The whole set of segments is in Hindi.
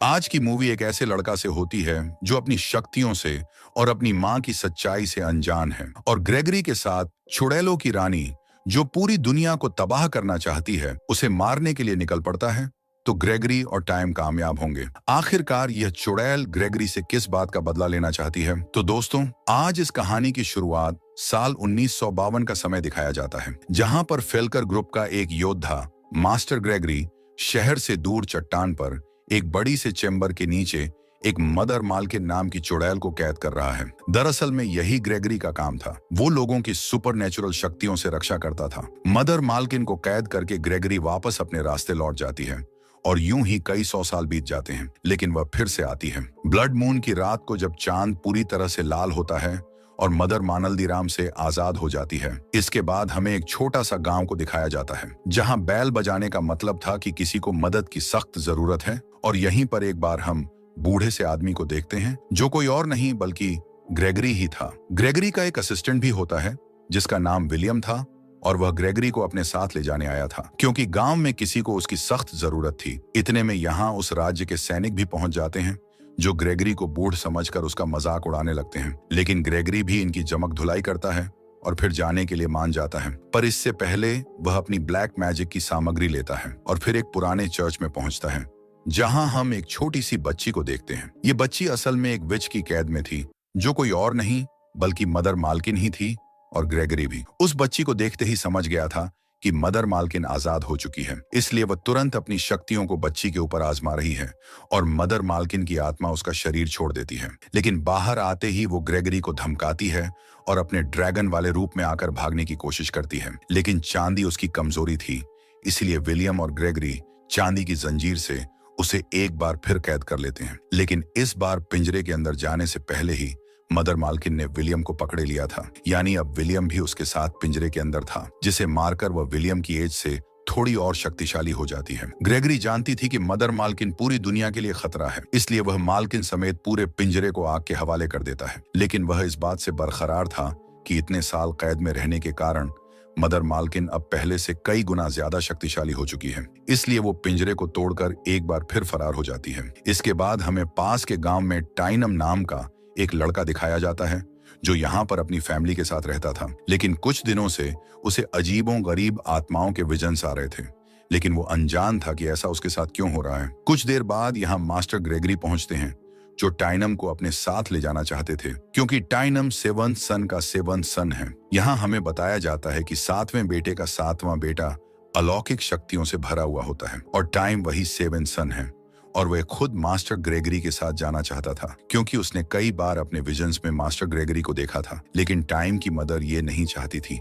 आज की मूवी एक ऐसे लड़का से होती है जो अपनी शक्तियों से और अपनी माँ की सच्चाई से अनजान है, और ग्रेगरी के साथ चुड़ैलों की रानी जो पूरी दुनिया को तबाह करना चाहती है उसे मारने के लिए निकल पड़ता है। तो ग्रेगरी और टाइम कामयाब होंगे। आखिरकार यह चुड़ैल ग्रेगरी से किस बात का बदला लेना चाहती है? तो दोस्तों, आज इस कहानी की शुरुआत साल 1952 का समय दिखाया जाता है, जहां पर फेल्कर ग्रुप का एक योद्धा मास्टर ग्रेगरी शहर से दूर चट्टान पर एक बड़ी से चेंबर के नीचे एक मदर मालकिन नाम की चुड़ैल को कैद कर रहा है। दरअसल में यही ग्रेगरी का काम था। वो लोगों की सुपरनेचुरल शक्तियों से रक्षा करता था। मदर मालकिन को कैद करके ग्रेगरी वापस अपने रास्ते लौट जाती है, और यूं ही कई 100 साल बीत जाते हैं, लेकिन वह फिर से आती है। ब्लड मून की रात को जब चांद पूरी तरह से लाल होता है और मदर मानल्दीराम से आजाद हो जाती है, इसके बाद हमें एक छोटा सा गांव को दिखाया जाता है, जहां बैल बजाने का मतलब था कि किसी को मदद की सख्त जरूरत है। और यहीं पर एक बार हम बूढ़े से आदमी को देखते हैं, जो कोई और नहीं बल्कि ग्रेगरी ही था। ग्रेगरी का एक असिस्टेंट भी होता है जिसका नाम विलियम था, और वह ग्रेगरी को अपने साथ ले जाने आया था क्योंकि गांव में किसी को उसकी सख्त जरूरत थी। इतने में यहाँ उस राज्य के सैनिक भी पहुंच जाते हैं, जो ग्रेगरी को बूढ़ समझकर उसका मजाक उड़ाने लगते हैं। लेकिन ग्रेगरी भी इनकी जमक धुलाई करता है और फिर जाने के लिए मान जाता है। पर इससे पहले वह अपनी ब्लैक मैजिक की सामग्री लेता है और फिर एक पुराने चर्च में पहुंचता है, जहां हम एक छोटी सी बच्ची को देखते हैं। ये बच्ची असल में एक विच की कैद में थी, जो कोई और नहीं बल्कि मदर मालकिन ही थी, और ग्रेगरी भी उस बच्ची को देखते ही समझ गया था कि मदर मालकिन आजाद हो चुकी है। इसलिए वह तुरंत अपनी शक्तियों को बच्ची के ऊपर आजमा रही है, और मदर मालकिन की आत्मा उसका शरीर छोड़ देती है। लेकिन बाहर आते ही वो ग्रेगरी को धमकाती है और अपने ड्रैगन वाले रूप में आकर भागने की कोशिश करती है। लेकिन चांदी उसकी कमजोरी थी, इसलिए विलियम और ग्रेगरी चांदी की जंजीर से उसे एक बार फिर कैद कर लेते हैं। लेकिन इस बार पिंजरे के अंदर जाने से पहले ही मदर मालकिन ने विलियम को पकड़े लिया था, यानी अब विलियम भी उसके साथ पिंजरे के अंदर था, जिसे मारकर वह विलियम की एज से थोड़ी और शक्तिशाली हो जाती है। ग्रेगरी जानती थी कि मदर मालकिन पूरी दुनिया के लिए खतरा है, इसलिए वह मालकिन समेत पूरे पिंजरे को आग के हवाले कर देता है। लेकिन वह इस बात से बरकरार था कि इतने साल कैद में रहने के कारण मदर मालकिन अब पहले से कई गुना ज्यादा शक्तिशाली हो चुकी है, इसलिए वो पिंजरे को तोड़कर एक बार फिर फरार हो जाती है। इसके बाद हमें पास के गांव में टाइनम नाम का एक लड़का दिखाया जाता है, जो यहाँ पर अपनी फैमिली के साथ रहता था। लेकिन कुछ दिनों से उसे अजीबों गरीब आत्माओं के विजन्स आ रहे थे, लेकिन वो अनजान था कि ऐसा उसके साथ क्यों हो रहा है। कुछ देर बाद यहाँ मास्टर ग्रेगरी पहुंचते हैं, जो टाइनम को अपने साथ ले जाना चाहते थे, क्योंकि टाइनम 7th सन का 7th सन है। यहाँ हमें बताया जाता है कि 7वें बेटे का 7वां बेटा अलौकिक शक्तियों से भरा हुआ होता है, और टाइम वही 7th सन है, और वह खुद मास्टर ग्रेगरी के साथ जाना चाहता था, क्योंकि उसने कई बार अपने विजन्स में मास्टर ग्रेगरी को देखा था। लेकिन टाइम की मदर ये नहीं चाहती थी।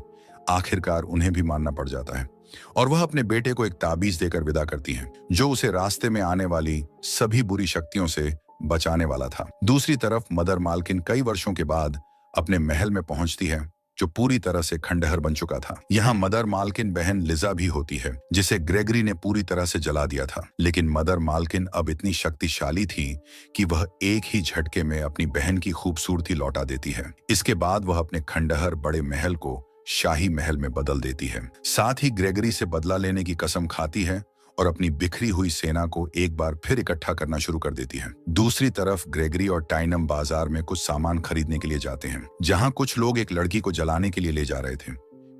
आखिरकार उन्हें भी मानना पड़ जाता है, और वह अपने बेटे को एक ताबीज देकर विदा करती है, जो उसे रास्ते में आने वाली सभी बुरी शक्तियों से बचाने वाला था। दूसरी तरफ मदर मालकिन कई वर्षों के बाद अपने महल में पहुंचती है, जो पूरी तरह से खंडहर बन चुका था। यहाँ मदर मालकिन बहन लिजा भी होती है, जिसे ग्रेगरी ने पूरी तरह से जला दिया था। लेकिन मदर मालकिन अब इतनी शक्तिशाली थी कि वह एक ही झटके में अपनी बहन की खूबसूरती लौटा देती है। इसके बाद वह अपने खंडहर बड़े महल को शाही महल में बदल देती है। साथ ही ग्रेगरी से बदला लेने की कसम खाती है और अपनी बिखरी हुई सेना को एक बार फिर इकट्ठा करना शुरू कर देती है। दूसरी तरफ ग्रेगरी और टाइनम बाजार में कुछ सामान खरीदने के लिए जाते हैं, जहां कुछ लोग एक लड़की को जलाने के लिए ले जा रहे थे,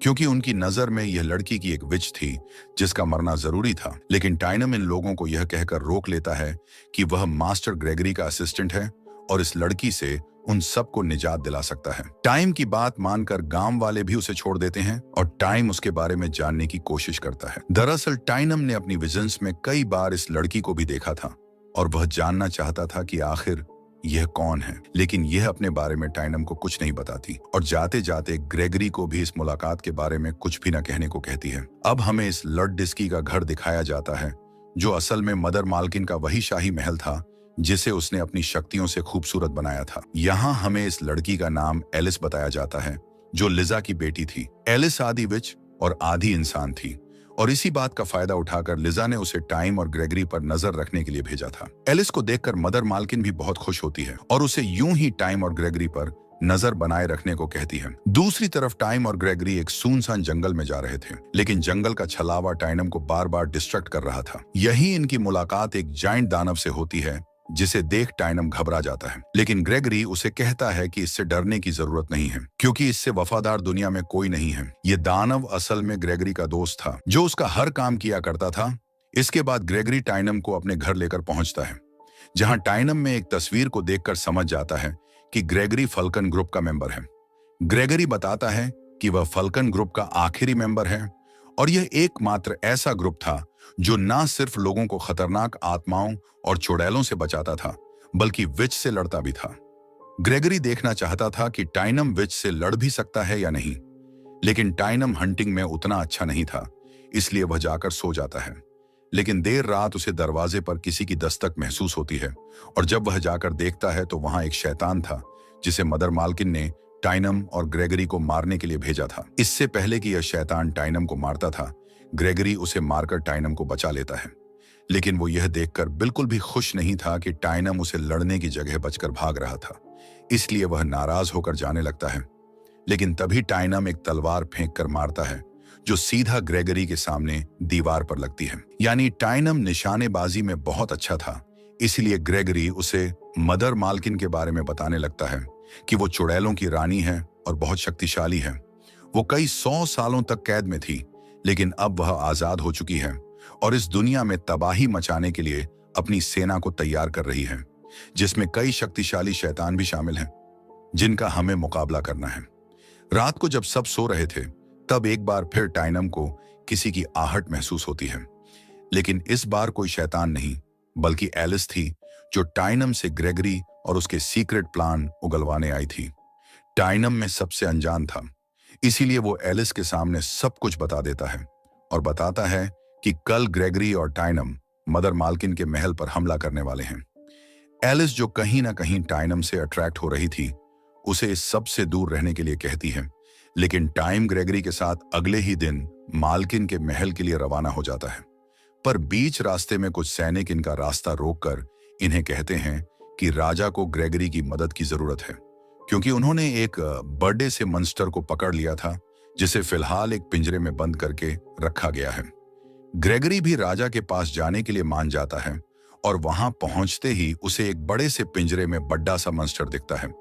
क्योंकि उनकी नजर में यह लड़की की एक विच थी जिसका मरना जरूरी था। लेकिन टाइनम इन लोगों को यह कहकर रोक लेता है कि वह मास्टर ग्रेगरी का असिस्टेंट है और इस लड़की से उन सबको निजात दिला सकता है। टाइम की बात मानकर गांव वाले भी उसे छोड़ देते हैं, और टाइम उसके बारे में जानने की कोशिश करता है। दरअसल टाइनम ने अपनी विजन्स में कई बार इस लड़की को भी देखा था, और वह जानना चाहता था कि आखिर यह कौन है। लेकिन यह अपने बारे में टाइनम को कुछ नहीं बताती, और जाते जाते ग्रेगरी को भी इस मुलाकात के बारे में कुछ भी न कहने को कहती है। अब हमें इस लर्ड डिस्की का घर दिखाया जाता है, जो असल में मदर मालकिन का वही शाही महल था जिसे उसने अपनी शक्तियों से खूबसूरत बनाया था। यहाँ हमें इस लड़की का नाम एलिस बताया जाता है, जो लिजा की बेटी थी। एलिस आधी विच और आधी इंसान थी, और इसी बात का फायदा उठाकर लिजा ने उसे टाइम और ग्रेगरी पर नजर रखने के लिए भेजा था। एलिस को देखकर मदर मालकिन भी बहुत खुश होती है और उसे यूं ही टाइम और ग्रेगरी पर नजर बनाए रखने को कहती है। दूसरी तरफ टाइम और ग्रेगरी एक सुनसान जंगल में जा रहे थे, लेकिन जंगल का छलावा टाइनम को बार बार डिस्ट्रैक्ट कर रहा था। यही इनकी मुलाकात एक जायंट दानव से होती है, जिसे देख टाइनम घबरा जाता है। लेकिन ग्रेगरी उसे कहता है कि इससे डरने की जरूरत नहीं है, क्योंकि इससे वफादार दुनिया में कोई नहीं है। ये दानव असल में ग्रेगरी का दोस्त था, जो उसका हर काम किया करता था। इसके बाद ग्रेगरी टाइनम को अपने घर लेकर पहुंचता है, जहां टाइनम में एक तस्वीर को देखकर समझ जाता है कि ग्रेगरी फल्कन ग्रुप का मेंबर है। ग्रेगरी बताता है कि वह फल्कन ग्रुप का आखिरी मेंबर है, और यह एकमात्र ऐसा ग्रुप था जो न सिर्फ लोगों को खतरनाक आत्माओं और चुड़ैलों से बचाता था, बल्कि विच से लड़ता भी था। ग्रेगरी देखना चाहता था कि टाइनम विच से लड़ भी सकता है या नहीं, लेकिन टाइनम हंटिंग में उतना अच्छा नहीं था, इसलिए वह जाकर सो जाता है। लेकिन देर रात उसे दरवाजे पर किसी की दस्तक महसूस होती है, और जब वह जाकर देखता है तो वहां एक शैतान था, जिसे मदर मालकिन ने टाइनम और ग्रेगरी को मारने के लिए भेजा था। इससे पहले कि यह शैतान टाइनम को मारता था, ग्रेगरी उसे मारकर टाइनम को बचा लेता है। लेकिन वो यह देखकर बिल्कुल भी खुश नहीं था कि टाइनम उसे लड़ने की जगह बचकर भाग रहा था, इसलिए वह नाराज होकर जाने लगता है। लेकिन तभी टाइनम एक तलवार फेंक कर मारता है, जो सीधा ग्रेगरी के सामने दीवार पर लगती है। यानी टाइनम निशानेबाजी में बहुत अच्छा था, इसलिए ग्रेगरी उसे मदर मालकिन के बारे में बताने लगता है कि वो चुड़ैलों की रानी है और बहुत शक्तिशाली है। वो कई 100 सालों तक कैद में थी, लेकिन अब वह आजाद हो चुकी है और इस दुनिया में तबाही मचाने के लिए अपनी सेना को तैयार कर रही है, जिसमें कई शक्तिशाली शैतान भी शामिल हैं, जिनका हमें मुकाबला करना है। रात को जब सब सो रहे थे, तब एक बार फिर टाइनम को किसी की आहट महसूस होती है, लेकिन इस बार कोई शैतान नहीं, बल्कि एलिस थी, जो टाइनम से ग्रेगरी और उसके सीक्रेट प्लान उगलवाने आई थी। टाइनम में सबसे अनजान था, इसीलिए वो एलिस के सामने सब कुछ बता देता है और बताता है कि कल ग्रेगरी और टाइनम मदर मालकिन के महल पर हमला करने वाले हैं। एलिस, जो कहीं ना कहीं टाइनम से अट्रैक्ट हो रही थी, उसे इस सब से दूर रहने के लिए कहती है। लेकिन टाइम ग्रेगरी के साथ अगले ही दिन मालकिन के महल के लिए रवाना हो जाता है, पर बीच रास्ते में कुछ सैनिक इनका रास्ता रोककर इन्हें कहते हैं कि राजा को ग्रेगरी की मदद की जरूरत है, क्योंकि उन्होंने एक बर्थडे से मॉन्स्टर को पकड़ लिया था, जिसे फिलहाल एक पिंजरे में बंद करके रखा गया है। ग्रेगरी भी राजा के पास जाने के लिए मान जाता है, और वहां पहुंचते ही उसे एक बड़े से पिंजरे में बड़ा सा मॉन्स्टर दिखता है,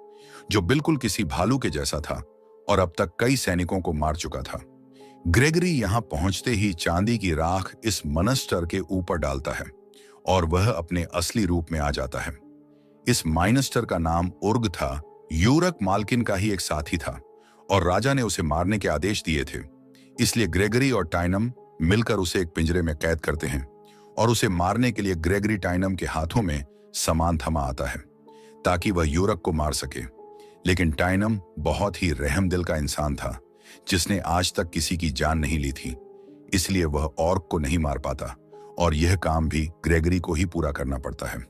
जो बिल्कुल किसी भालू के जैसा था और अब तक कई सैनिकों को मार चुका था। ग्रेगरी यहां पहुंचते ही चांदी की राख इस मॉन्स्टर के ऊपर डालता है और वह अपने असली रूप में आ जाता है। इस मॉन्स्टर का नाम उर्ग था, यूरक मालकिन का ही एक साथी था, और राजा ने उसे मारने के आदेश दिए थे। इसलिए ग्रेगरी और टाइनम मिलकर उसे एक पिंजरे में कैद करते हैं, और उसे मारने के लिए ग्रेगरी टाइनम के हाथों में सामान थमा आता है, ताकि वह यूरक को मार सके। लेकिन टाइनम बहुत ही रहमदिल का इंसान था, जिसने आज तक किसी की जान नहीं ली थी, इसलिए वह ऑर्क को नहीं मार पाता, और यह काम भी ग्रेगरी को ही पूरा करना पड़ता है।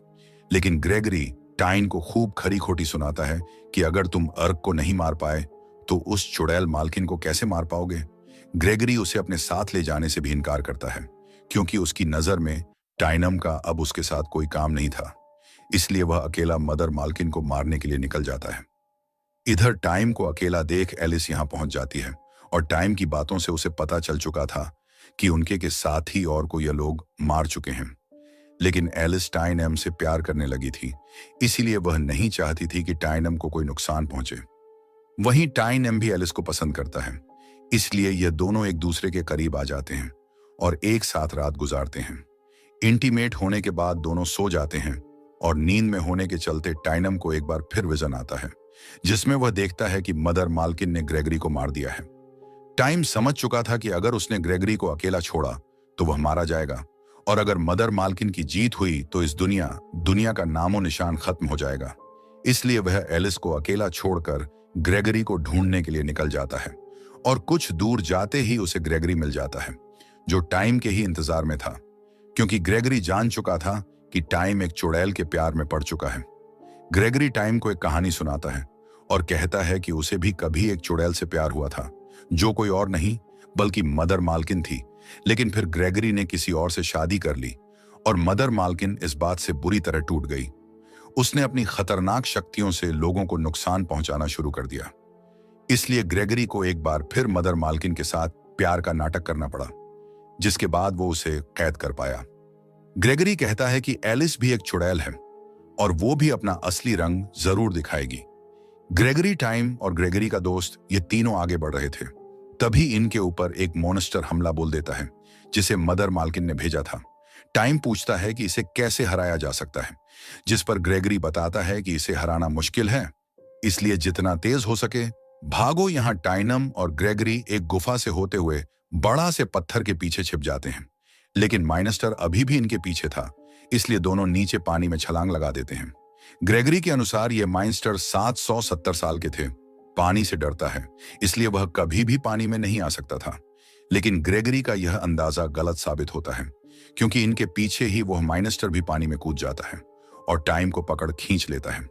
लेकिन ग्रेगरी टाइन को खूब खरी खोटी सुनाता है कि अगर तुम अर्क को नहीं मार पाए तो उस चुड़ैल मालकिन को कैसे मार पाओगे। ग्रेगरी उसे अपने साथ ले जाने से भी इनकार करता है, क्योंकि उसकी नजर में टाइनम का अब उसके साथ कोई काम नहीं था, इसलिए वह अकेला मदर मालकिन को मारने के लिए निकल जाता है। इधर टाइम को अकेला देख एलिस यहां पहुंच जाती है, और टाइम की बातों से उसे पता चल चुका था कि उनके के साथ ही और को यह लोग मार चुके हैं। लेकिन एलिस टाइनम से प्यार करने लगी थी, इसीलिए वह नहीं चाहती थी कि टाइनम को कोई नुकसान पहुंचे। वहीं टाइनम भी एलिस को पसंद करता है, इसलिए यह दोनों एक दूसरे के करीब आ जाते हैं और एक साथ रात गुजारते हैं। इंटीमेट होने के बाद दोनों सो जाते हैं, और नींद में होने के चलते टाइनम को एक बार फिर विजन आता है, जिसमें वह देखता है कि मदर मालकिन ने ग्रेगरी को मार दिया है। टाइम समझ चुका था कि अगर उसने ग्रेगरी को अकेला छोड़ा तो वह मारा जाएगा, और अगर मदर मालकिन की जीत हुई तो इस दुनिया का नामो निशान खत्म हो जाएगा। इसलिए वह एलिस को अकेला छोड़कर ग्रेगरी को ढूंढने के लिए निकल जाता है, और कुछ दूर जाते ही उसे ग्रेगरी मिल जाता है, जो टाइम के ही इंतजार में था, क्योंकि ग्रेगरी जान चुका था कि टाइम एक चुड़ैल के प्यार में पड़ चुका है। ग्रेगरी टाइम को एक कहानी सुनाता है और कहता है कि उसे भी कभी एक चुड़ैल से प्यार हुआ था, जो कोई और नहीं बल्कि मदर मालकिन थी। लेकिन फिर ग्रेगरी ने किसी और से शादी कर ली, और मदर मालकिन इस बात से बुरी तरह टूट गई। उसने अपनी खतरनाक शक्तियों से लोगों को नुकसान पहुंचाना शुरू कर दिया। इसलिए ग्रेगरी को एक बार फिर मदर मालकिन के साथ प्यार का नाटक करना पड़ा, जिसके बाद वो उसे कैद कर पाया। ग्रेगरी कहता है कि एलिस भी एक चुड़ैल है और वो भी अपना असली रंग जरूर दिखाएगी। ग्रेगरी, टाइम और ग्रेगरी का दोस्त ये तीनों आगे बढ़ रहे थे। तभी इनके ऊपर एक मॉन्स्टर हमला बोल देता है, जिसे मदर मालकिन ने भेजा था। टाइम पूछता है कि इसे कैसे हराया जा सकता है, जिस पर ग्रेगरी बताता है कि इसे हराना मुश्किल है, इसलिए जितना तेज हो सके भागो। यहाँ टाइनम और ग्रेगरी एक गुफा से होते हुए बड़ा से पत्थर के पीछे छिप जाते हैं, लेकिन माइनस्टर अभी भी इनके पीछे था, इसलिए दोनों नीचे पानी में छलांग लगा देते हैं। ग्रेगरी के अनुसार ये माइनस्टर 770 साल के थे, पानी से डरता है, इसलिए वह कभी भी पानी में नहीं आ सकता था। लेकिन ग्रेगरी का यह अंदाजा गलत साबित होता है, क्योंकि इनके पीछे ही वह माइनस्टर भी पानी में कूद जाता है और टाइम को पकड़ खींच लेता है।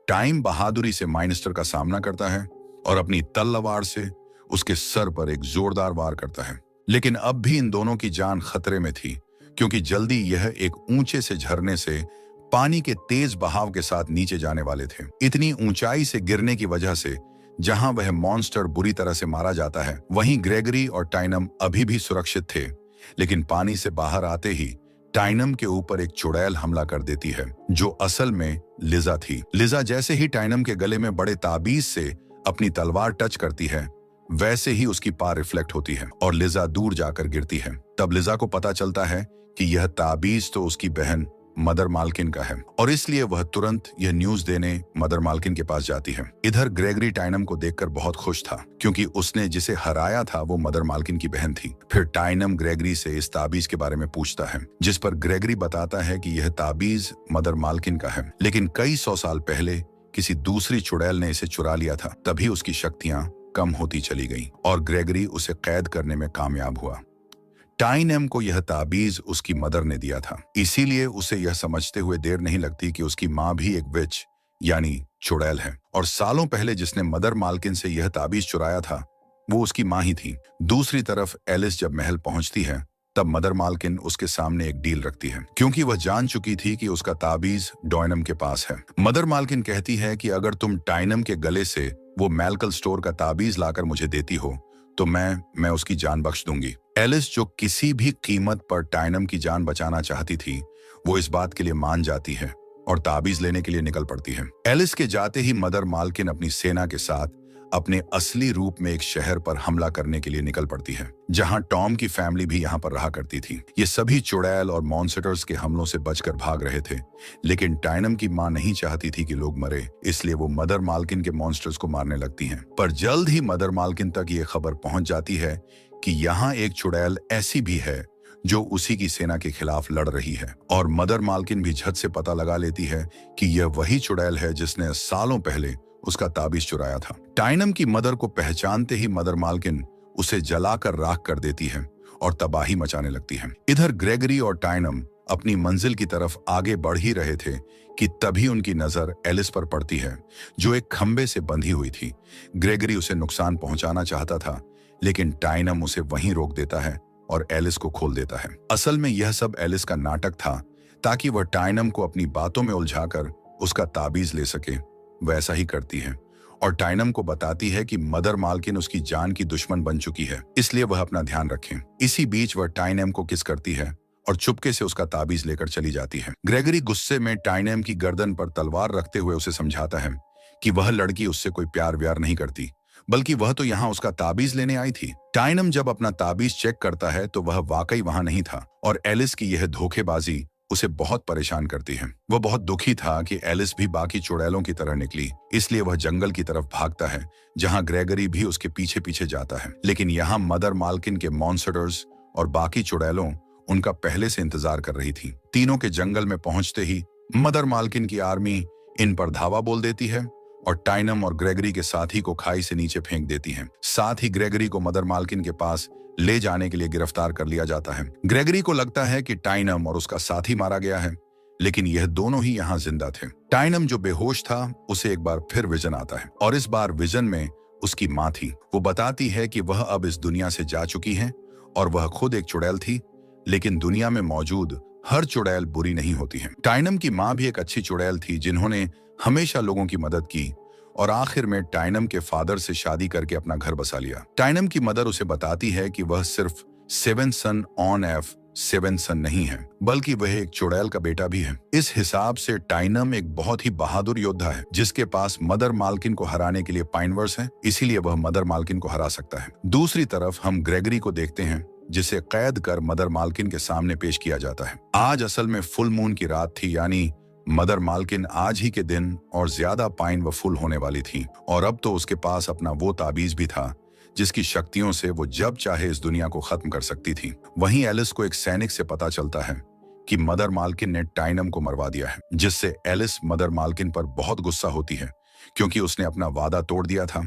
टाइम बहादुरी से माइनस्टर का सामना करता है और अपनी तलवार से उसके सर पर एक जोरदार वार करता है। लेकिन अब भी इन दोनों की जान खतरे में थी, क्योंकि जल्दी यह एक ऊंचे से झरने से पानी के तेज बहाव के साथ नीचे जाने वाले थे। इतनी ऊंचाई से गिरने की वजह से जहां वह मॉन्स्टर बुरी तरह से मारा जाता है, वहीं ग्रेगरी और टाइनम अभी भी सुरक्षित थे। लेकिन पानी से बाहर आते ही टाइनम के ऊपर एक चुड़ैल हमला कर देती है, जो असल में लिजा थी। लिजा जैसे ही टाइनम के गले में बड़े ताबीज से अपनी तलवार टच करती है, वैसे ही उसकी पार रिफ्लेक्ट होती है और लिजा दूर जाकर गिरती है। तब लिजा को पता चलता है कि यह ताबीज तो उसकी बहन मदर मालकिन का है, और इसलिए वह तुरंत यह न्यूज देने मदर मालकिन के पास जाती है। इधर ग्रेगरी टाइनम को देखकर बहुत खुश था, क्योंकि उसने जिसे हराया था वो मदर मालकिन की बहन थी। फिर टाइनम ग्रेगरी से इस ताबीज के बारे में पूछता है, जिस पर ग्रेगरी बताता है कि यह ताबीज मदर मालकिन का है, लेकिन कई 100 साल पहले किसी दूसरी चुड़ैल ने इसे चुरा लिया था। तभी उसकी शक्तियां कम होती चली गईं और ग्रेगरी उसे कैद करने में कामयाब हुआ। टाइनम को यह ताबीज उसकी मदर ने दिया था, इसीलिए उसे यह समझते हुए देर नहीं लगती कि उसकी माँ भी एक विच यानी चुड़ैल है, और सालों पहले जिसने मदर मालकिन से यह ताबीज चुराया था वो उसकी माँ ही थी। दूसरी तरफ एलिस जब महल पहुंचती है, तब मदर मालकिन उसके सामने एक डील रखती है, क्योंकि वह जान चुकी थी कि उसका ताबीज डायनम के पास है। मदर मालकिन कहती है कि अगर तुम टाइनम के गले से वो मैलकल स्टोर का ताबीज लाकर मुझे देती हो तो मैं उसकी जान बख्श दूंगी। एलिस, जो किसी भी कीमत पर टाइनम की जान बचाना चाहती थी, वो इस बात के लिए मान जाती है और ताबीज लेने के लिए निकल पड़ती है। एलिस के जाते ही मदर मालकिन अपनी सेना के साथ अपने असली रूप में एक शहर पर हमला करने के लिए निकल पड़ती है, जहां टॉम की फैमिली भी यहां पर रहा करती थी। ये सभी चुड़ैल और मॉन्स्टर्स के हमलों से बचकर भाग रहे थे, लेकिन टाइनम की मां नहीं चाहती थी कि लोग मरे, इसलिए वो मदर मालकिन के मॉन्स्टर्स को मारने लगती हैं। पर जल्द ही मदर मालकिन तक ये खबर पहुंच जाती है कि यहाँ एक चुड़ैल ऐसी भी है जो उसी की सेना के खिलाफ लड़ रही है, और मदर मालकिन भी झट से पता लगा लेती है कि यह वही चुड़ैल है जिसने सालों पहले उसका ताबीज चुराया था। टाइनम की मदर को पहचानते ही मदर मालकिन उसे जलाकर राख कर देती है और तबाही मचाने लगती है। इधर ग्रेगरी और टाइनम अपनी मंजिल की तरफ आगे बढ़ ही रहे थे कि तभी उनकी नजर एलिस पर पड़ती है, जो एक खंबे से बंधी हुई थी। ग्रेगरी उसे नुकसान पहुंचाना चाहता था, लेकिन टाइनम उसे वहीं रोक देता है और एलिस को खोल देता है। असल में यह सब एलिस का नाटक था, ताकि वह टाइनम को अपनी बातों में उलझाकर उसका ताबीज ले सके। वैसा ही करती है और टाइनम को बताती है कि मदर मालकिन उसकी जान की दुश्मन बन चुकी है, इसलिए वह अपना ध्यान रखें। इसी बीच वह टाइनम को किस करती है और चुपके से उसका ताबीज लेकर चली जाती है। ग्रेगरी गुस्से में टाइनम की गर्दन पर तलवार रखते हुए उसे समझाता है कि वह लड़की उससे कोई प्यार व्यार नहीं करती, बल्कि वह तो यहाँ उसका ताबीज लेने आई थी। टाइनम जब अपना ताबीज चेक करता है तो वह वाकई वहां नहीं था, और एलिस की यह धोखेबाजी उसे बहुत परेशान करती है। वह बहुत दुखी था कि एलिस भी बाकी चुड़ैलों की तरह निकली, इसलिए वह जंगल की तरफ भागता है, जहां ग्रेगरी भी उसके पीछे पीछे जाता है। लेकिन यहाँ मदर मालकिन के मॉन्स्टर्स और बाकी चुड़ैलों उनका पहले से इंतजार कर रही थी। तीनों के जंगल में पहुंचते ही मदर मालकिन की आर्मी इन पर धावा बोल देती है और टाइनम और ग्रेगरी के साथी को खाई से नीचे फेंक देती है। साथ ही ग्रेगरी को मदर मालकिन के पास ले जाने के लिए गिरफ्तार कर लिया जाता है। ग्रेगरी को लगता है कि टाइनम और उसका साथी मारा गया है, लेकिन यह दोनों ही यहाँ जिंदा थे। टाइनम जो बेहोश था, उसे एक बार फिर विजन आता है, और इस बार विजन में उसकी माँ थी। वो बताती है कि वह अब इस दुनिया से जा चुकी है और वह खुद एक चुड़ैल थी, लेकिन दुनिया में मौजूद हर चुड़ैल बुरी नहीं होती है। टाइनम की माँ भी एक अच्छी चुड़ैल थी जिन्होंने हमेशा लोगों की मदद की और आखिर में टाइनम के फादर से शादी करके अपना घर बसा लिया। टाइनम की मदर उसे बताती है कि वह सिर्फ seven son on F seven son नहीं है, बल्कि वह एक चुड़ैल का बेटा भी है। इस हिसाब से टाइनम एक बहुत ही बहादुर योद्धा है जिसके पास मदर मालकिन को हराने के लिए पाइनवर्स है, इसीलिए वह मदर मालकिन को हरा सकता है। दूसरी तरफ हम ग्रेगरी को देखते हैं जिसे कैद कर मदर मालकिन के सामने पेश किया जाता है। आज असल में फुल मून की रात थी, यानी मदर मालकिन आज ही के दिन और ज्यादा पाइन व फुल होने वाली थी, और अब तो उसके पास अपना वो ताबीज भी था जिसकी शक्तियों से वो जब चाहे इस दुनिया को खत्म कर सकती थी। वहीं एलिस को एक सैनिक से पता चलता है कि मदर मालकिन ने टाइनम को मरवा दिया है, जिससे एलिस मदर मालकिन पर बहुत गुस्सा होती है क्योंकि उसने अपना वादा तोड़ दिया था।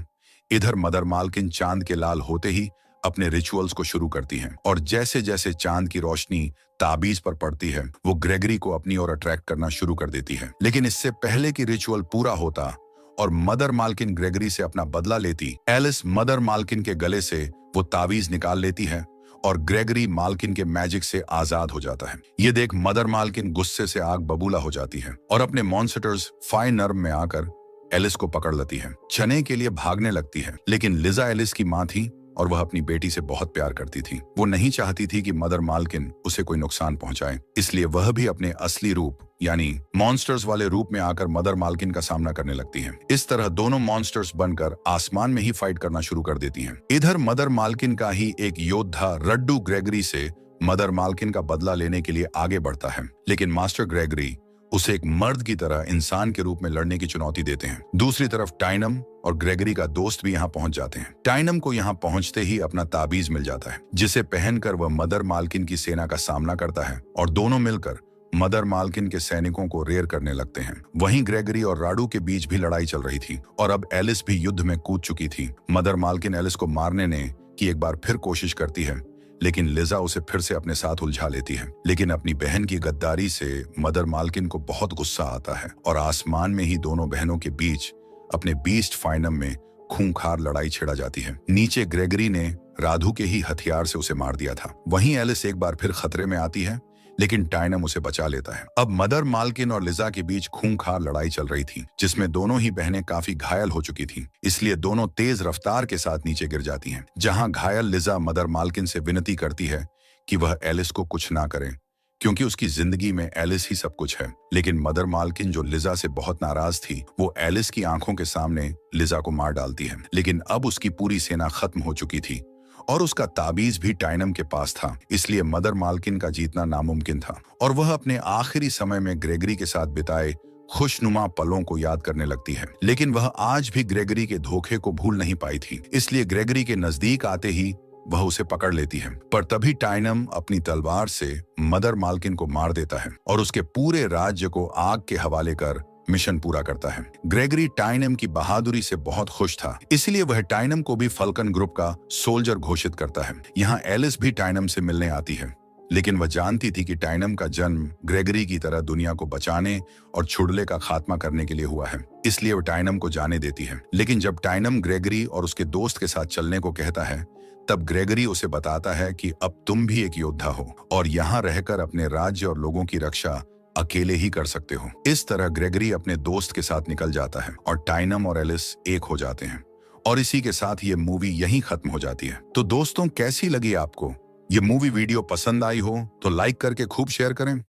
इधर मदर मालकिन चांद के लाल होते ही अपने रिचुअल्स को शुरू करती हैं, और जैसे जैसे चांद की रोशनी ताबीज पर पड़ती है वो ग्रेगरी को अपनी ओर अट्रैक्ट करना शुरू कर देती है। लेकिन इससे पहले कि रिचुअल पूरा होता और मदर मालकिन ग्रेगरी से अपना बदला लेती, एलिस मदर मालकिन के गले से वो ताबीज निकाल लेती है और ग्रेगरी मालकिन के मैजिक से आजाद हो जाता है। ये देख मदर मालकिन गुस्से से आग बबूला हो जाती है और अपने मॉन्स्टर्स फाइन नर्व में आकर एलिस को पकड़ लेती है। चने के लिए भागने लगती है, लेकिन लिजा एलिस की माँ थी और वह अपनी बेटी से बहुत प्यार करती थी। वो नहीं चाहती थी कि मदर मालकिन उसे कोई नुकसान पहुंचाए, इसलिए वह भी अपने असली रूप यानी मॉन्स्टर्स वाले रूप में आकर मदर मालकिन का सामना करने लगती हैं। इस तरह दोनों मॉन्स्टर्स बनकर आसमान में ही फाइट करना शुरू कर देती हैं। इधर मदर मालकिन का ही एक योद्धा रड्डू ग्रेगरी से मदर मालकिन का बदला लेने के लिए आगे बढ़ता है, लेकिन मास्टर ग्रेगरी उसे एक मर्द की तरह इंसान के रूप में लड़ने की चुनौती देते हैं। दूसरी तरफ टाइनम और ग्रेगरी का दोस्त भी यहाँ पहुंच जाते हैं। टाइनम को यहाँ पहुंचते ही अपना ताबीज मिल जाता है जिसे पहनकर वह मदर मालकिन की सेना का सामना करता है और दोनों मिलकर मदर मालकिन के सैनिकों को रेर करने लगते हैं। वहीं ग्रेगरी और राडू के बीच भी लड़ाई चल रही थी और अब एलिस भी युद्ध में कूद चुकी थी। मदर मालकिन एलिस को मारने ने की एक बार फिर कोशिश करती है, लेकिन लिजा उसे फिर से अपने साथ उलझा लेती है। लेकिन अपनी बहन की गद्दारी से मदर मालकिन को बहुत गुस्सा आता है और आसमान में ही दोनों बहनों के बीच अपने बीस्ट फाइनम में खूंखार लड़ाई छिड़ा जाती है। नीचे ग्रेगरी ने राधु के ही हथियार से उसे मार दिया था। वहीं एलिस एक बार फिर खतरे में आती है, लेकिन टाइनम उसे बचा लेता है। अब मदर मालकिन और लिजा के बीच खूंखार लड़ाई चल रही थी जिसमें दोनों ही बहनें काफी घायल हो चुकी थीं, इसलिए दोनों तेज रफ्तार के साथ नीचे गिर जाती हैं। जहां घायल लिजा मदर मालकिन से विनती करती है कि वह एलिस को कुछ ना करें क्योंकि उसकी जिंदगी में एलिस ही सब कुछ है, लेकिन मदर मालकिन जो लिजा से बहुत नाराज थी वो एलिस की आंखों के सामने लिजा को मार डालती है। लेकिन अब उसकी पूरी सेना खत्म हो चुकी थी और उसका ताबीज भी टाइनम के पास था, इसलिए मदर मालकिन का जीतना नामुमकिन था और वह अपने आखिरी समय में ग्रेगरी के साथ बिताए खुशनुमा पलों को याद करने लगती है। लेकिन वह आज भी ग्रेगरी के धोखे को भूल नहीं पाई थी, इसलिए ग्रेगरी के नजदीक आते ही वह उसे पकड़ लेती है। पर तभी टाइनम अपनी तलवार से मदर मालकिन को मार देता है और उसके पूरे राज्य को आग के हवाले कर मिशन पूरा करता है। ग्रेगरी टाइनम की बहादुरी से बहुत खुश था, इसलिए वह टाइनम को भी फल्कन ग्रुप का सोल्जर घोषित करता है। यहाँ एलिस भी टाइनम से मिलने आती है, लेकिन वह जानती थी कि टाइनम का जन्म ग्रेगरी की तरह दुनिया को बचाने और चुड़ैल का खात्मा करने के लिए हुआ है, इसलिए वह टाइनम को जाने देती है। लेकिन जब टाइनम ग्रेगरी और उसके दोस्त के साथ चलने को कहता है तब ग्रेगरी उसे बताता है कि अब तुम भी एक योद्धा हो और यहाँ रहकर अपने राज्य और लोगों की रक्षा अकेले ही कर सकते हो। इस तरह ग्रेगरी अपने दोस्त के साथ निकल जाता है और टाइनम और एलिस एक हो जाते हैं और इसी के साथ ये मूवी यहीं खत्म हो जाती है। तो दोस्तों, कैसी लगी आपको ये मूवी? वीडियो पसंद आई हो तो लाइक करके खूब शेयर करें।